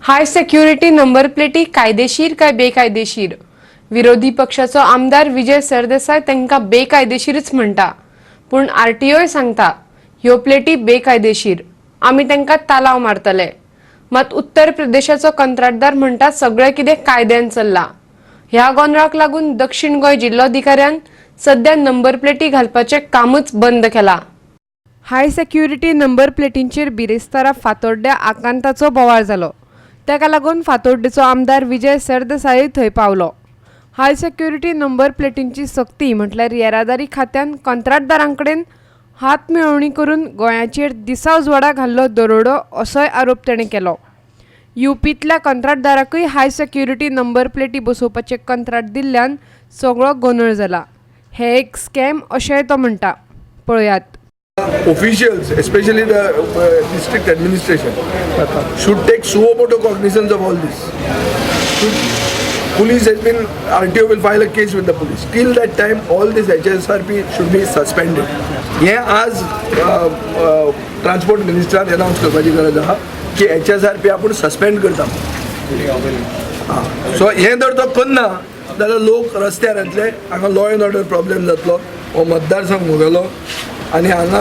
हाय security number प्लेटी कायदेशीर काय बेकायदेशीर? विरोधी पक्षाचो आमदार विजय सरदेसाय तांकां बेकायदेशीरच म्हणटा, पण आरटीओय सांगता ह्यो प्लेटी बेकायदेशीर, आमी तांकां तालाव मारतले. मात उत्तर प्रदेशाचो कंत्राटदार म्हणटा सगळें कितें कायद्यान चल्ला. ह्या गोंधळाक लागून दक्षिण गोंय जिल्लोधिकाऱ्यान सध्या नंबर प्लेटी घालपाचें कामच बंद केला. हाय सिक्युरिटी नंबर प्लेटींचेर बिरेस्तारा फातोड्ड्या आकांताचो बोवाळ जालो. ताका लागून फातोड्डेचो आमदार विजय सरदेसाय थंय पावलो. हाय सिक्युरिटी नंबर प्लेटींची सक्ती म्हटल्यार येरादारी खात्यान कंत्राटदारांकडेन हात मेळवणी करून गोंयाचेर दिसा उजवाडा घाल्लो दरोडो असोय आरोप ताणें केलो. युपींतल्या कंत्राटदाराकूय हाय सिक्युरिटी नंबर प्लेटी बसोवपाचें कंत्राट दिल्ल्यान सगळो गोंधळ जाला. हे एक स्कॅम अशेंय तो म्हणटा. पळयात. Officials, especially the district administration, should take suo motu cognizance of all this. Police has been, RTO will file a case with the police. Till that time, all this HSRP should be suspended. Yeah, as transport minister announced करपाची गरज आहा की HSRP आपण suspend करता. So हे जर तो करना जाल्यार लोक रस्त्यार येतले, हांगा लॉ एंड ऑर्डर प्रॉब्लेम जातलो, हो मतदारसंघ मुगेलो आणि हांगा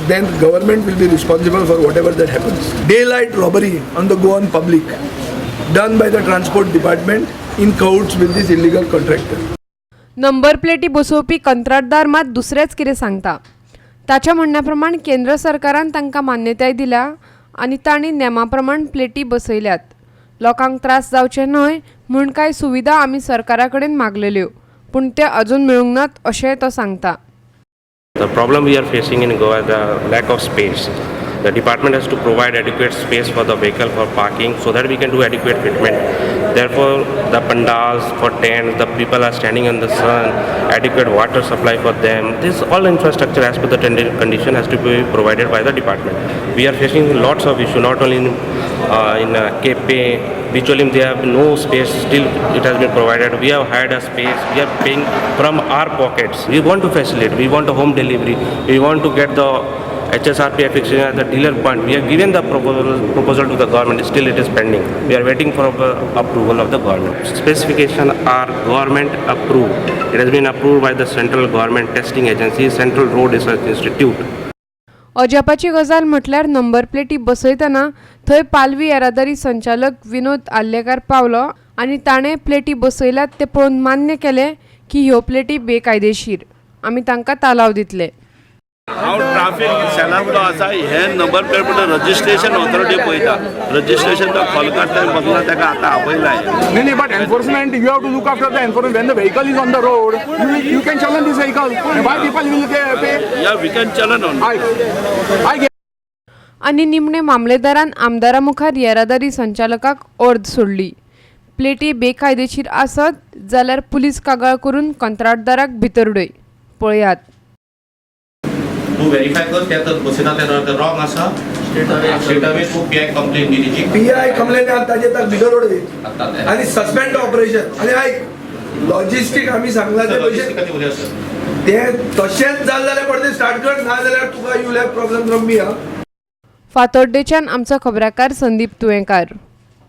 then government will be responsible for whatever that happens. Daylight robbery on the Goan public done by the transport department in cahoots with this illegal contractor. Number प्लेटी बसोवपी कंत्राटदार मात दुसरेच कितें सांगता. ताच्या म्हणण्याप्रमाण केंद्र सरकारान तांकां मान्यताय दिल्या आनी तांणी नेमा प्रमाण प्लेटी बसयल्यात. लोकांक त्रास जावचे न्हय म्हूण कांय सुविधा आमी सरकारा कडेन मागलेल्यो, पूण ते अजून मेळूंक नात अशेंय तो सांगता. The problem we are facing in Goa is the lack of space. The department has to provide adequate space for the vehicle for parking so that we can do adequate treatment. Therefore, the pandals for tents, the people are standing in the sun, adequate water supply for them. This all infrastructure as per the condition has to be provided by the department. We are facing lots of issues, not only in Kepe, Bicholim, they have no space, still it has been provided. We have hired a space, we are paying from our pockets. We want to facilitate, we want a home delivery, we want to get the HSRP affixation at the dealer point. We have given the proposal to the government, still it is pending. We are waiting for approval of the government. Specification are government approved. It has been approved by the central government testing agency, Central Road Research Institute. अजापाची गजाल म्हटल्यार number प्लेटी बसयतना थंय पालवी येरादारी संचालक विनोद आल्लेकार पावलो आनी ताणें प्लेटी बसयल्यात ते पळोवन मान्य केलें की ह्यो प्लेटी बेकायदेशीर. आमी तांकां तालाव दितले. हांव ट्राफीक सेलांतलो आसा. हे नंबर प्लेट म्हणटा रजिस्ट्रेशन ऑथॉरिटी पळयता. रजिस्ट्रेशन तो खोलकार थंय बसला ताका आतां आपयलाय. No, but enforcement, you have to look after the enforcement. When the vehicle is on the road, you can challenge this vehicle. Why people will pay? Yeah, we can challenge on. I get. आनी निमणे मामलेदारान आमदारा मुखार येरादारी संचालकाक अर्द सोडली. प्लेटी बेकायदेशीर आसत जाल्यार पुलीस कागाळ करून कंत्राटदाराक भितर उडय. पळयात. तू व्हेरीफाय कर त्या तर बसयता ते रॉंग आसा. स्टेट अवे तू पीआय कंप्लेंट दिलीची. पीआय कंप्लेंट ताजे तक भितर उडय आणि सस्पेंड ऑपरेशन. आणि आयक लॉजिस्टिक आमी सांगला ते ते तशेंच जाल जाल्यार परते स्टार्ट कर, ना जाल्यार तुका you have problem from me. फातोड्डेच्यान आमचो खबराकार संदीप तुयेंकार.